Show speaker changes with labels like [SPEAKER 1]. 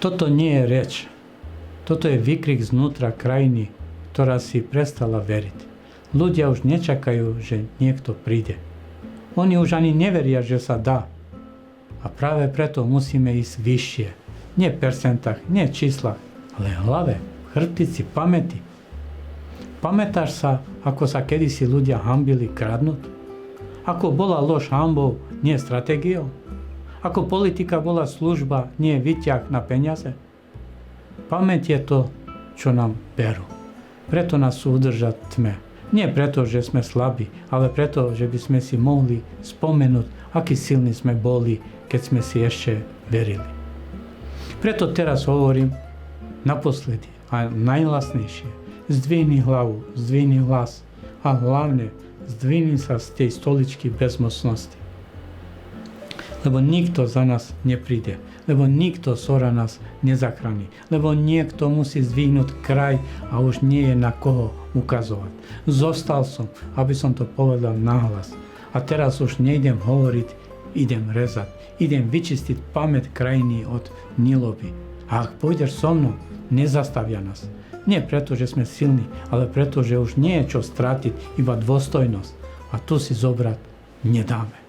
[SPEAKER 1] Toto nie je reč. Toto je výkrik znútra krajiny, ktorá si prestala veriť. Ľudia už nečakajú, že niekto príde. Oni už ani neveria, že sa dá. A práve preto musíme ísť vyššie. Nie v percentách, nie v číslach, ale v hlave, v chrbtici, pamäti. Pamätáš sa, ako sa kedysi ľudia hanbili kradnúť? Ako bola lož hanbou, nie stratégiou? Ako politika bola služba, nie výťah na peniaze? Pamäť je to, čo nám berú. Preto nás sú udržať v tme. Nie preto, že sme slabí, ale preto, že by sme si mohli spomenúť, akí silní sme boli, keď sme si ešte verili. Preto teraz hovorím naposledy a najhlasnejšie. Zdvihni hlavu, zdvihni hlas a hlavne zdvihni sa z tej stoličky bezmocnosti. Lebo nikto za nás nepríde, lebo nikto sora nás nezachráni, lebo niekto musí zdvihnúť kraj a už nie je na koho ukazovať. Zostal som, aby som to povedal nahlas. A teraz už nejdem hovoriť, idem rezať, idem vyčistiť pamäť krajiny od Nilovy. A ak pôjdeš so mnou, nezastavia nás. Nie preto, že sme silní, ale preto, že už nie je čo stratiť, iba dôstojnosť. A tu si zobrať nedáme.